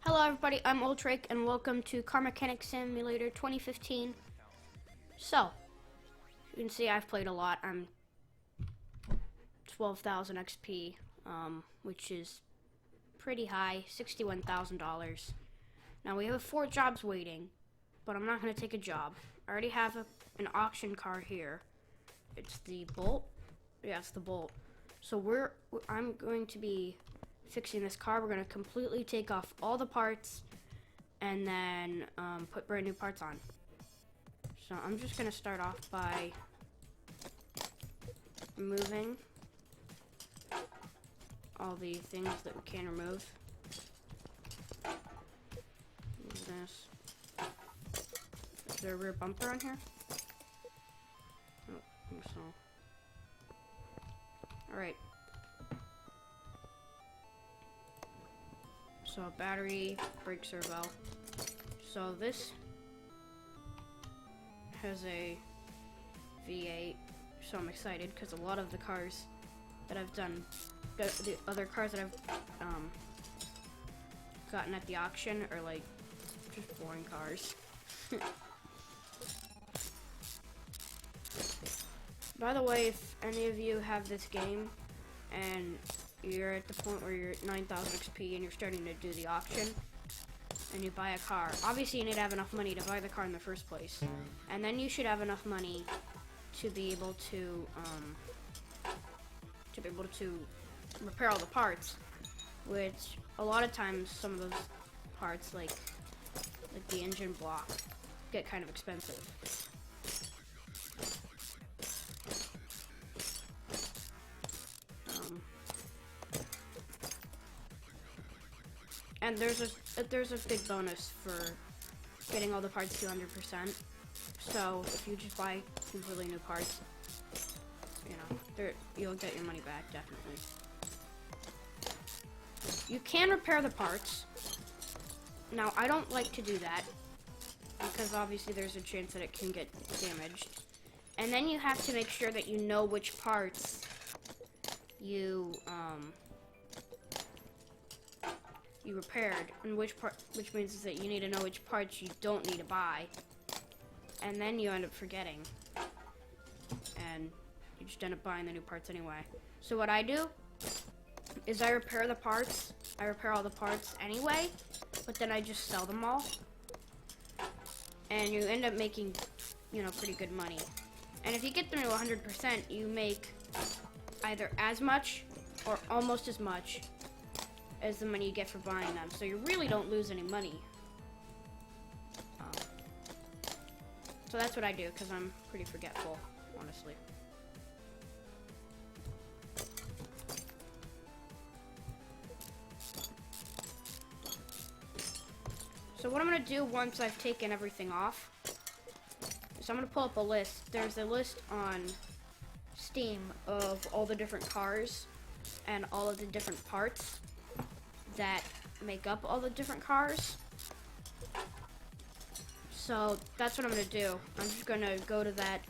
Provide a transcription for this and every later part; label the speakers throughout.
Speaker 1: Hello everybody, I'm Ultrake and welcome to Car Mechanic Simulator 2015. So, you can see I've played a lot. I'm 12,000 XP, which is pretty high, $61,000. Now we have 4 jobs waiting, but I'm not going to take a job. I already have an auction car here. It's the Bolt. Yeah, it's the Bolt. So I'm going to be fixing this car. We're going to completely take off all the parts and then put brand new parts on. So I'm just going to start off by removing all the things that we can remove. Remove this. Is there a rear bumper on here? Oh, I think so. Alright. So battery, brake servo. So this has a V8, so I'm excited because a lot of the cars that I've done, the other cars that I've gotten at the auction are like just boring cars. By the way, if any of you have this game and you're at the point where you're at 9,000 XP and you're starting to do the auction and you buy a car, obviously you need to have enough money to buy the car in the first place, and then you should have enough money to be able to repair all the parts, which a lot of times some of those parts like the engine block get kind of expensive. And there's a big bonus for getting all the parts to 100%. So if you just buy completely new parts, you know, you'll get your money back definitely. You can repair the parts. Now I don't like to do that because obviously there's a chance that it can get damaged. And then you have to make sure that you know which parts you repaired, and which means is that you need to know which parts you don't need to buy, and then you end up forgetting, and you just end up buying the new parts anyway. So what I do is I repair the parts. I repair all the parts anyway, but then I just sell them all, and you end up making, you know, pretty good money. And if you get them to 100%, you make either as much or almost as much as the money you get for buying them, so you really don't lose any money. So that's what I do, because I'm pretty forgetful, honestly. So what I'm going to do once I've taken everything off is I'm going to pull up a list. There's a list on Steam of all the different cars and all of the different parts that make up all the different cars. So that's what I'm gonna do. I'm just gonna go to that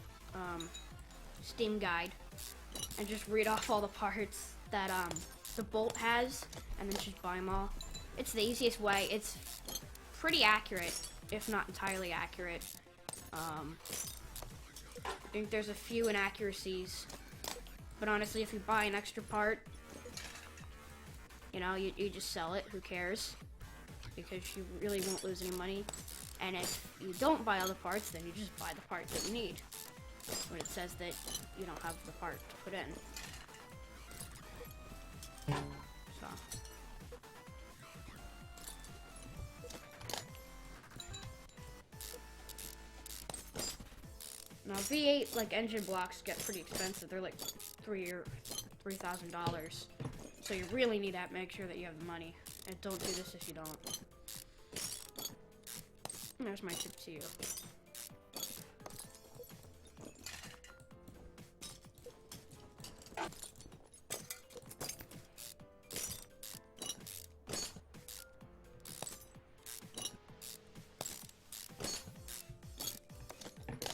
Speaker 1: Steam guide and just read off all the parts that the Bolt has, and then just buy them all. It's the easiest way. It's pretty accurate, if not entirely accurate. I think there's a few inaccuracies, but honestly, if you buy an extra part, you know, you just sell it, who cares? Because you really won't lose any money. And if you don't buy all the parts, then you just buy the part that you need when it says that you don't have the part to put in. So. Now V8, like, engine blocks get pretty expensive. They're like $3,000. So you really need to make sure that you have the money, and don't do this if you don't. And there's my tip to you.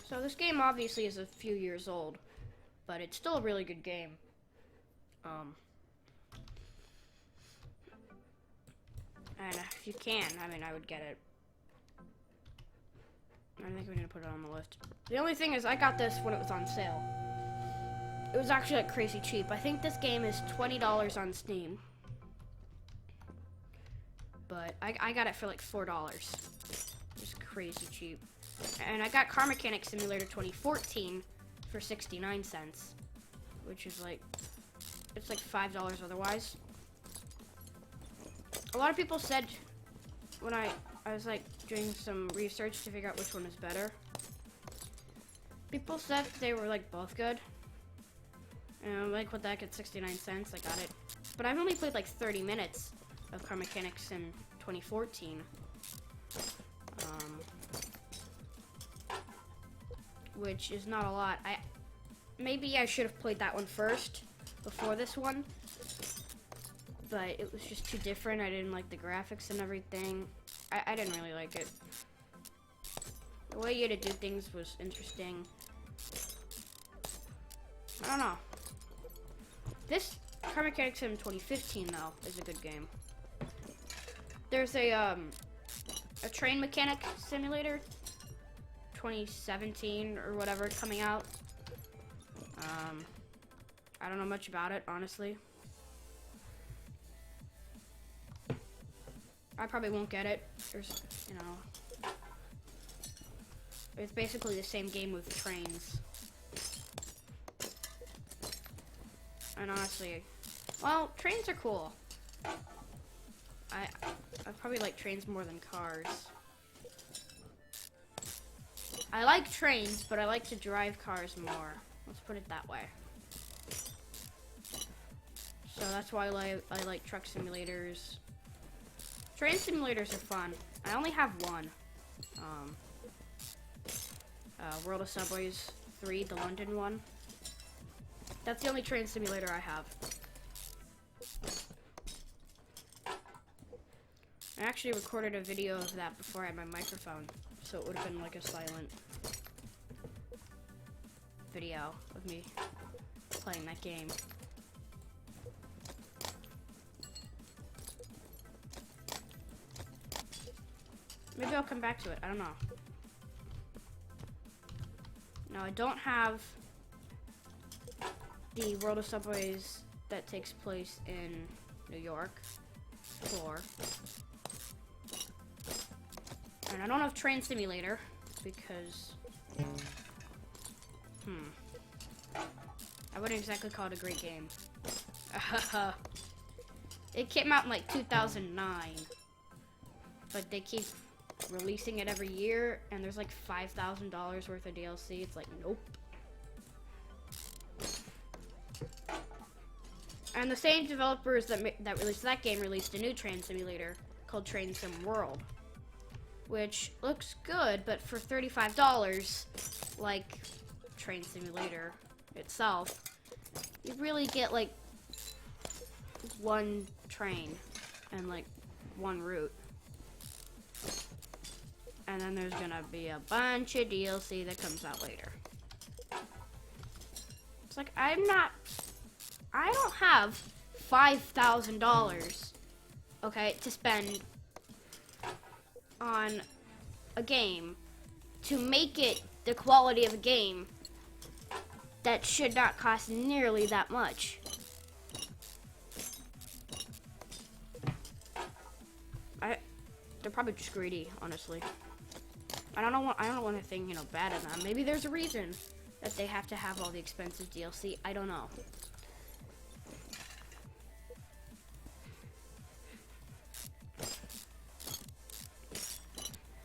Speaker 1: So this game obviously is a few years old, but it's still a really good game. And if you can, I mean, I would get it. I think we need to put it on the list. The only thing is, I got this when it was on sale. It was actually like crazy cheap. I think this game is $20 on Steam. But I got it for like $4. Just crazy cheap. And I got Car Mechanic Simulator 2014 for 69 cents. Which is like, it's like $5 otherwise. A lot of people said, when I was like doing some research to figure out which one is better. People said they were like both good. And I'm like, what the heck, at 69 cents, I got it. But I've only played like 30 minutes of Car Mechanic Sim 2014. Which is not a lot. Maybe I should have played that one first before this one. But it was just too different. I didn't like the graphics and everything. I didn't really like it. The way you had to do things was interesting. I don't know. This Car Mechanic Sim 2015 though is a good game. There's a train mechanic simulator 2017 or whatever coming out. I don't know much about it, honestly. I probably won't get it. There's, you know, it's basically the same game with trains. And honestly, well, trains are cool. I probably like trains more than cars. I like trains, but I like to drive cars more. Let's put it that way. So that's why I like truck simulators. Train simulators are fun. I only have one. World of Subways 3, the London one. That's the only train simulator I have. I actually recorded a video of that before I had my microphone, so it would have been like a silent video of me playing that game. Maybe I'll come back to it. I don't know. No, I don't have the World of Subways that takes place in New York 4. And I don't have Train Simulator because I wouldn't exactly call it a great game. It came out in like 2009, but they keep releasing it every year, and there's like $5,000 worth of DLC. It's like, nope. And the same developers that released that game released a new train simulator called Train Sim World, which looks good, but for $35, like Train Simulator itself, you really get like one train and like one route. And then there's gonna be a bunch of DLC that comes out later. It's like, I don't have $5,000, okay, to spend on a game to make it the quality of a game that should not cost nearly that much. They're probably just greedy, honestly. I don't want to think, bad of them. Maybe there's a reason that they have to have all the expensive DLC. I don't know.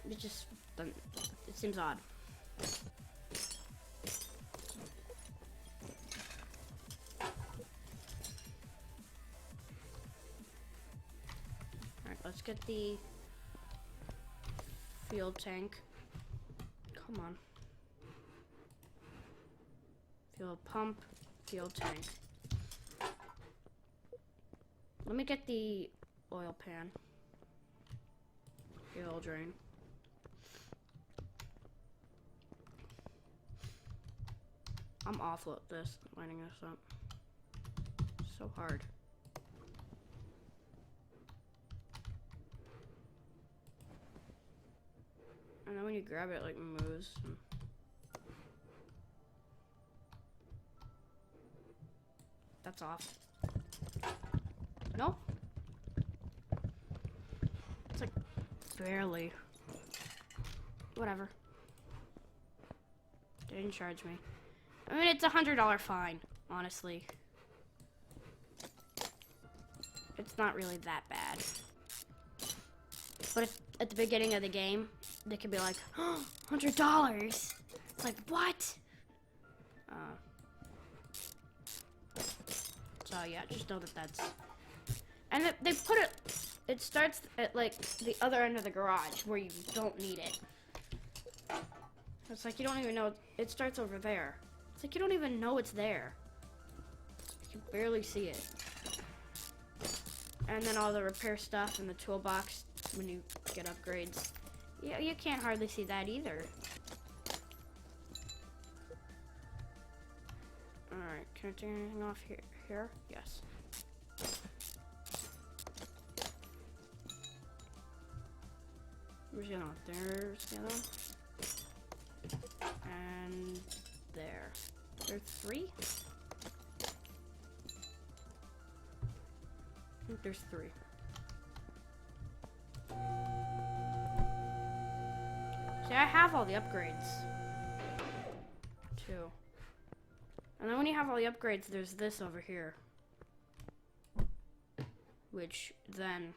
Speaker 1: It seems odd. Alright, let's get the fuel tank. Come on. Fuel pump, fuel tank. Let me get the oil pan. Fuel drain. I'm awful at this, lining this up. So hard. you grab it, like, moves. That's off. No? It's like, barely. Whatever. They didn't charge me. I mean, it's $100 fine, honestly. It's not really that bad. But if, at the beginning of the game, they could be like, oh, $100! It's like, what? So yeah, just know that that's... And they put it... It starts at, like, the other end of the garage, where you don't need it. It's like, you don't even know... It starts over there. It's like, you don't even know it's there. You can barely see it. And then all the repair stuff in the toolbox when you get upgrades. Yeah, you can't hardly see that either. Alright, can I turn anything off here? Yes. Where's the other one? There's the other one. And there. There's 3? I think there's 3. See, I have all the upgrades. Too. And then when you have all the upgrades, there's this over here. Which then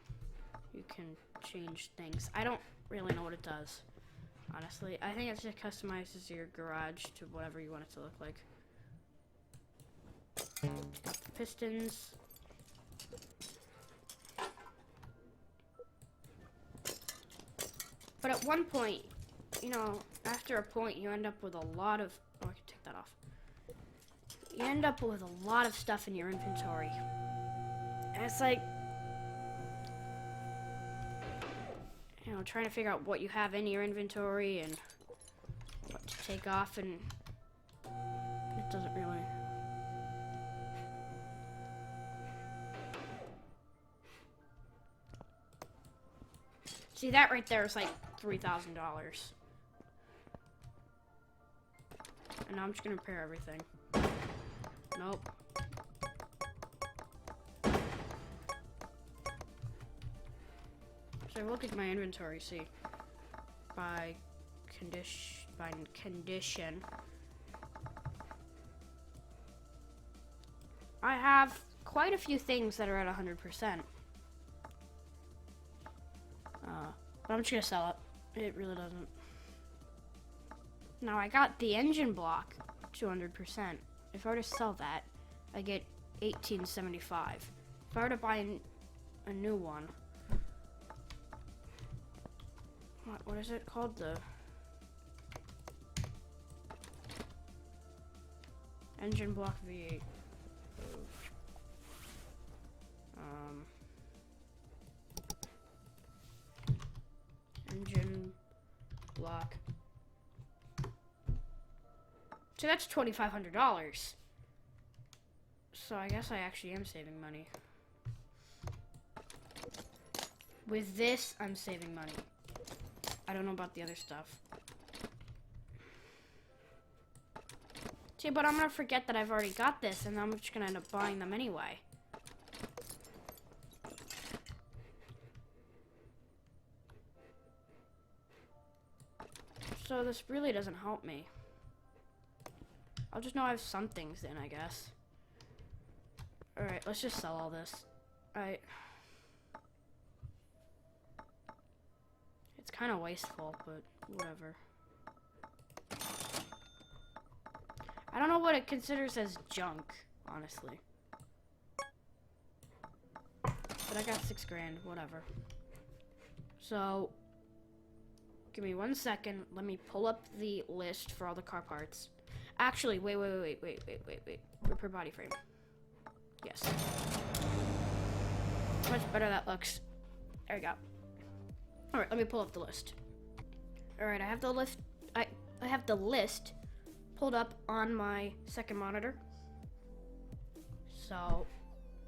Speaker 1: you can change things. I don't really know what it does, honestly. I think it just customizes your garage to whatever you want it to look like. Got the pistons. But at one point, you know, after a point, you end up with a lot of... Oh, I can take that off. You end up with a lot of stuff in your inventory. And it's like... You know, trying to figure out what you have in your inventory and what to take off, and it doesn't really... See, that right there is like $3,000. And now I'm just gonna repair everything. Nope. So look at my inventory, see. By condition. I have quite a few things that are at 100%. But I'm just gonna sell it. It really doesn't. Now I got the engine block 200%. If I were to sell that, I get $18.75. If I were to buy a new one, what is it called? The engine block V8. Engine block. So that's $2,500. So I guess I actually am saving money. With this, I'm saving money. I don't know about the other stuff. See, but I'm gonna forget that I've already got this, and I'm just gonna end up buying them anyway. So this really doesn't help me. I'll just know I have some things in, I guess. Alright, let's just sell all this. Alright. It's kind of wasteful, but whatever. I don't know what it considers as junk, honestly. But I got 6 grand, whatever. So, give me 1 second. Let me pull up the list for all the car parts. Actually, wait. Repair body frame. Yes. Much better that looks. There we go. Alright, let me pull up the list. Alright, I have the list. I have the list pulled up on my second monitor. So,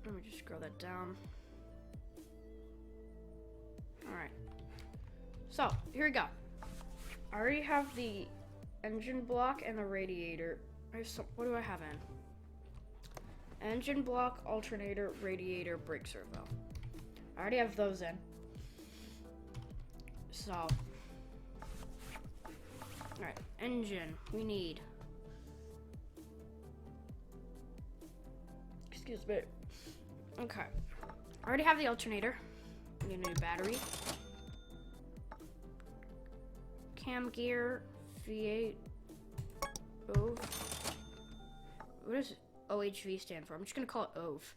Speaker 1: let me just scroll that down. Alright. So, here we go. I already have the engine block and the radiator. What do I have in? Engine block, alternator, radiator, brake servo. I already have those in. So, alright, engine, we need. Excuse me. Okay. I already have the alternator. We need a new battery. Cam gear, V8, OV. What does OHV stand for? I'm just gonna call it OV.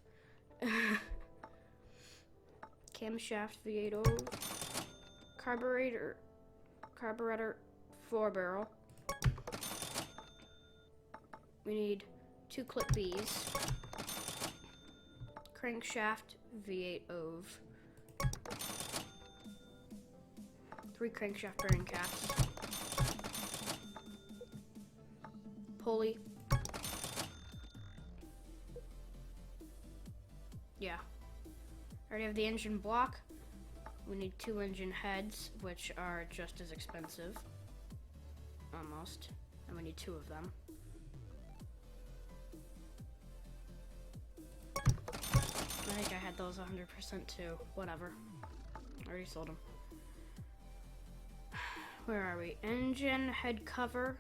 Speaker 1: Camshaft, V8 OV. Carburetor, 4-barrel. We need 2 clip Bs. Crankshaft, V8 OV. 3 crankshaft bearing caps. Pulley. Yeah. I already have the engine block. We need 2 engine heads, which are just as expensive. Almost. And we need 2 of them. I think I had those 100% too. Whatever. I already sold them. Where are we? Engine head cover.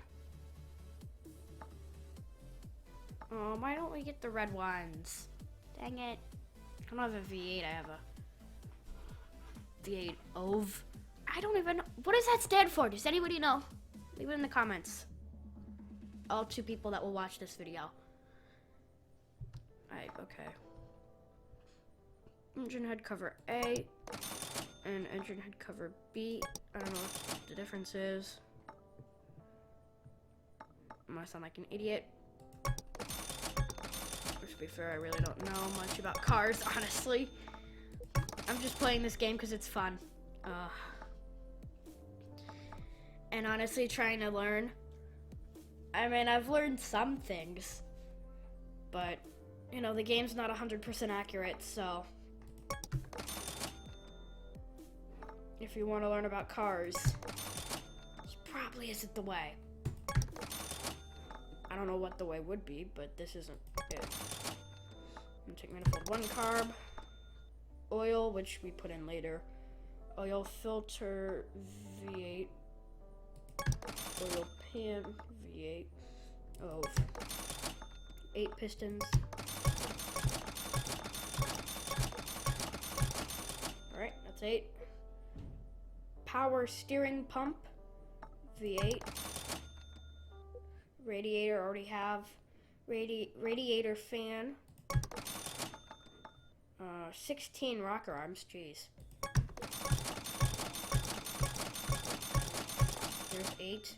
Speaker 1: Oh, why don't we get the red ones? Dang it. I don't have a V8, I have a V8 OV. I don't even know. What does that stand for? Does anybody know? Leave it in the comments. All 2 people that will watch this video. Alright, okay. Engine head cover A and engine head cover B. I don't know what the difference is. I'm gonna sound like an idiot. To be fair, I really don't know much about cars, honestly. I'm just playing this game because it's fun. And honestly, trying to learn. I mean, I've learned some things, but, you know, the game's not 100% accurate, so if you want to learn about cars, this probably isn't the way. I don't know what the way would be, but this isn't it. I'm gonna take manifold 1 carb, oil, which we put in later, oil filter V8, oil pan V8, 8 pistons. Alright, that's 8. Power steering pump V8. Radiator, already have. Radiator fan. 16 rocker arms, jeez. There's 8.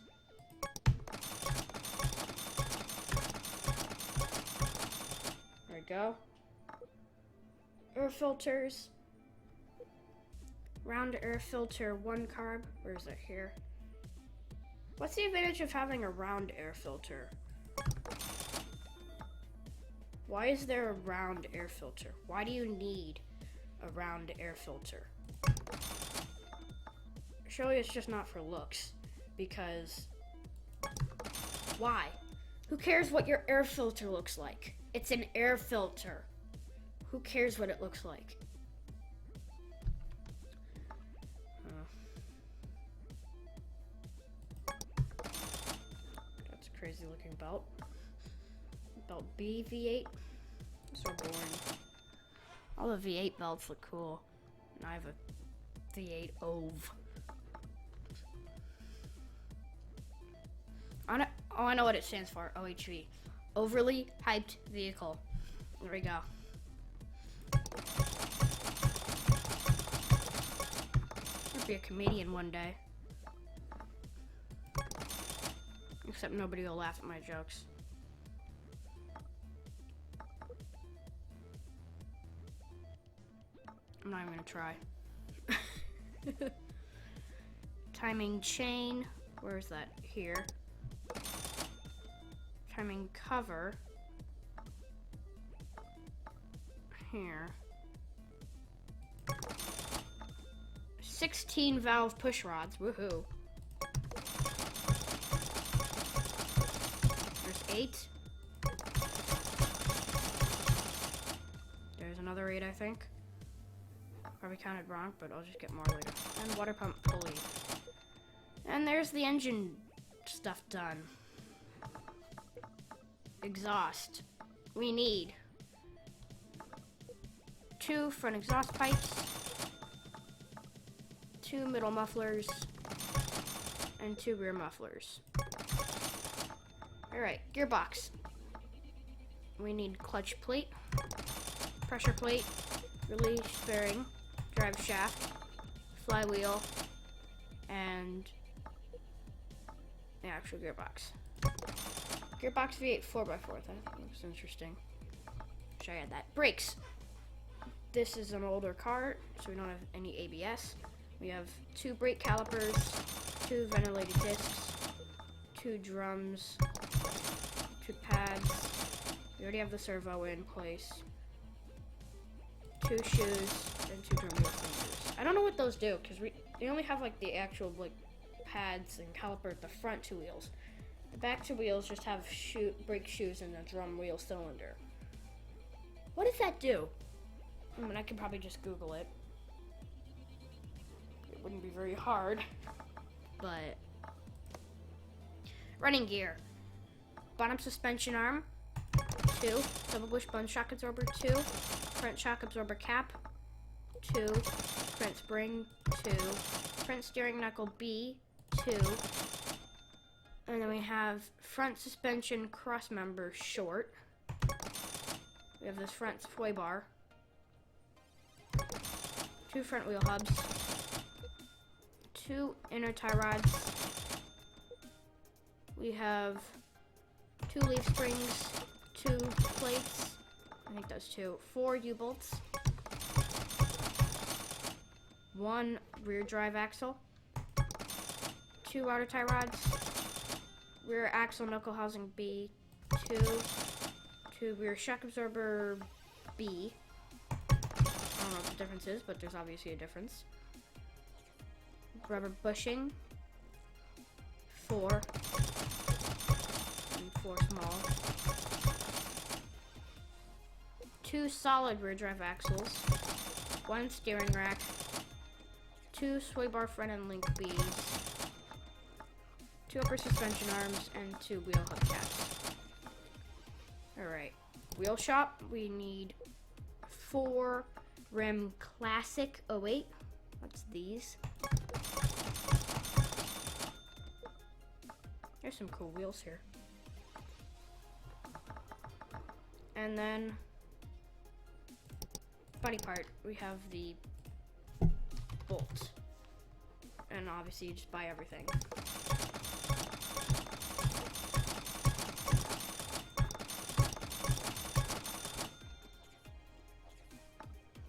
Speaker 1: There we go. Air filters. Round air filter, 1 carb. Where is it? Here. What's the advantage of having a round air filter? Why is there a round air filter? Why do you need a round air filter? Surely it's just not for looks, because why? Who cares what your air filter looks like? It's an air filter. Who cares what it looks like? That's a crazy looking belt. Belt B, V8. So boring. All the V8 belts look cool. And I have a V8 OV. Oh, I know what it stands for. OHV. Overly hyped vehicle. There we go. I'll be a comedian one day. Except nobody will laugh at my jokes. I'm not even gonna try. Timing chain. Where is that? Here. Timing cover. Here. 16 valve push rods. Woohoo. 8. There's another 8, I think. Probably counted wrong, but I'll just get more later. And water pump pulley. And there's the engine stuff done. Exhaust. We need 2 front exhaust pipes, 2 middle mufflers, and 2 rear mufflers. Alright, gearbox. We need clutch plate, pressure plate, release bearing, drive shaft, flywheel, and the actual gearbox. Gearbox V8 4x4, that looks interesting. Should I add that? Brakes. This is an older car, so we don't have any ABS. We have 2 brake calipers, 2 ventilated discs, 2 drums, 2 pads. We already have the servo in place. 2 shoes, and 2 drum wheel fingers. I don't know what those do, because they only have like the actual like pads and caliper at the front 2 wheels. The back 2 wheels just have brake shoes and a drum wheel cylinder. What does that do? I mean, I could probably just Google it. It wouldn't be very hard, but running gear. Bottom suspension arm, 2. Double wishbone shock absorber, 2. Front shock absorber cap, 2. Front spring, 2. Front steering knuckle B, 2. And then we have front suspension cross member short. We have this front sway bar. 2 front wheel hubs. 2 inner tie rods. We have 2 leaf springs, 2 plates. I think that's 2. 4 U-bolts. 1 rear drive axle. 2 outer tie rods. Rear axle knuckle housing B, 2 rear shock absorber B. I don't know what the difference is, but there's obviously a difference. Rubber bushing, 4, and 4 small. 2 solid rear drive axles, 1 steering rack, 2 sway bar front end link Bs, 2 upper suspension arms, and 2 wheel hub caps. Alright, wheel shop, we need 4 rim classic 08. What's these? There's some cool wheels here. And then body part, we have the bolt. And obviously you just buy everything.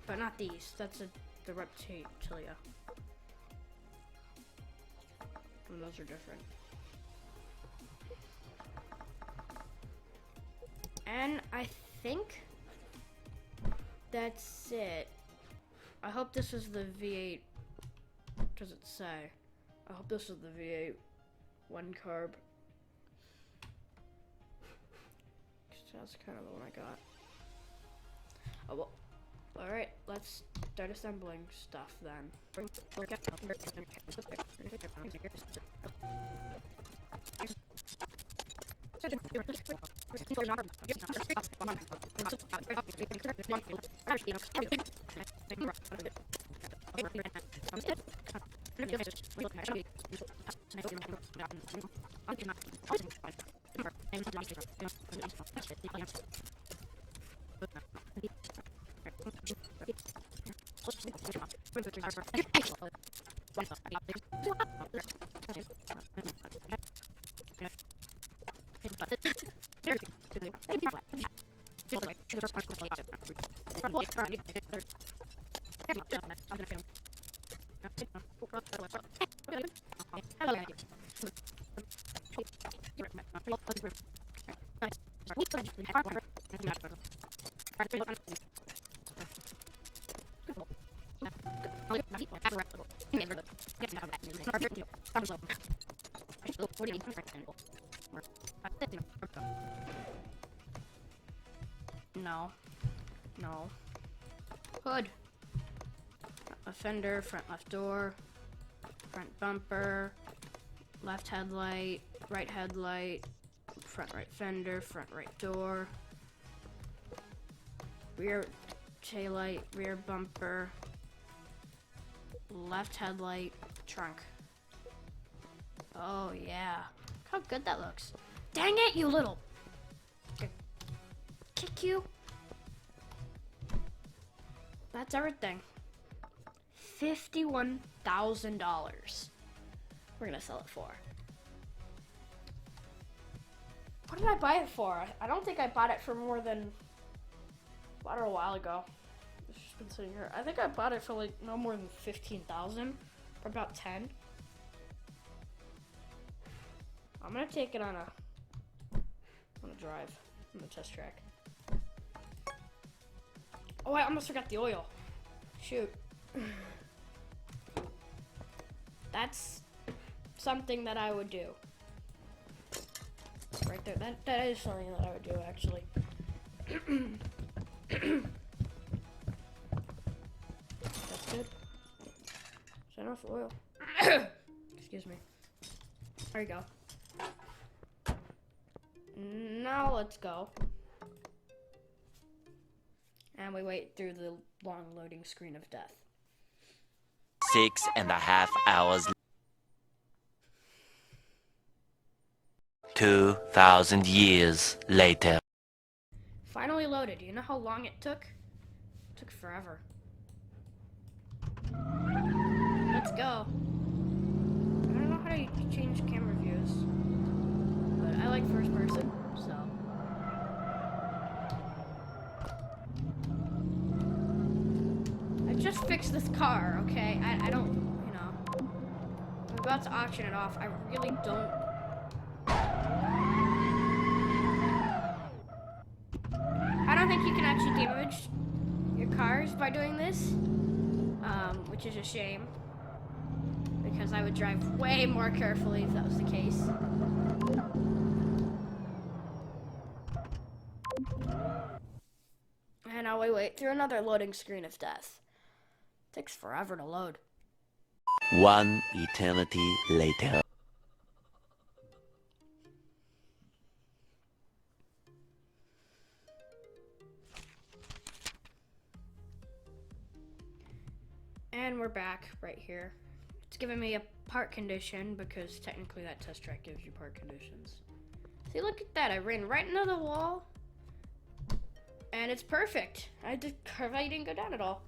Speaker 1: But not these. That's the Reptilia. And those are different. And I think that's it. I hope this is the V8. What does it say? I hope this is the V8 1 carb. That's kind of the one I got. Oh well. Alright, let's start assembling stuff then. No. No. Hood. Left fender, front left door, front bumper, left headlight, front right fender, front right door, rear taillight, rear bumper, left headlight, trunk. Oh yeah. Look how good that looks. Dang it, you little. Kick you. That's everything. $51,000. We're gonna sell it for. What did I buy it for? I don't think I bought it for more than. Bought it a while ago. It's just been sitting here. I think I bought it for like no more than 15,000, or about 10. I'm gonna take it on a drive, on the test track. Oh, I almost forgot the oil. Shoot. That's something that I would do. Right there. That is something that I would do, actually. That's good. Is that enough oil? Excuse me. There you go. Now let's go. And we wait through the long loading screen of death.
Speaker 2: 6.5 hours. 2,000 years later.
Speaker 1: Finally loaded. You know how long it took? It took forever. Let's go. I don't know how to change camera views, but I like first person, so. I just fixed this car, okay? I don't, you know. I'm about to auction it off. I really don't. I don't think you can actually damage your cars by doing this, which is a shame, because I would drive way more carefully if that was the case. And now we wait through another loading screen of death. Takes forever to load.
Speaker 2: 1 eternity later.
Speaker 1: And we're back right here. It's giving me a part condition because technically that test track gives you part conditions. See, look at that. I ran right into the wall. And it's perfect. I didn't go down at all.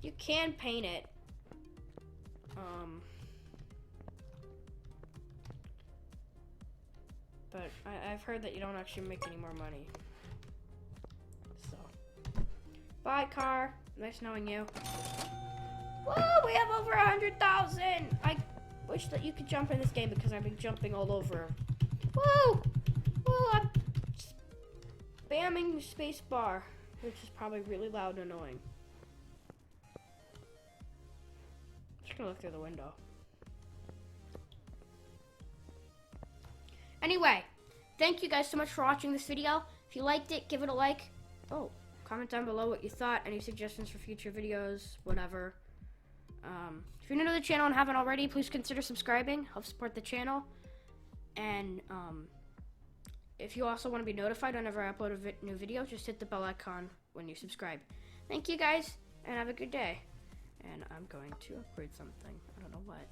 Speaker 1: You can paint it. But I've heard that you don't actually make any more money. So, bye, car. Nice knowing you. Woo! We have over 100,000. I wish that you could jump in this game because I've been jumping all over. Woo! Woo! I'm spamming space bar, which is probably really loud and annoying. Just gonna look through the window. Anyway, thank you guys so much for watching this video. If you liked it, give it a like. Oh, comment down below what you thought, any suggestions for future videos, whatever. If you're new to the channel and haven't already, please consider subscribing. Help support the channel. And if you also want to be notified whenever I upload a new video, just hit the bell icon when you subscribe. Thank you guys, and have a good day. And I'm going to upgrade something. I don't know what.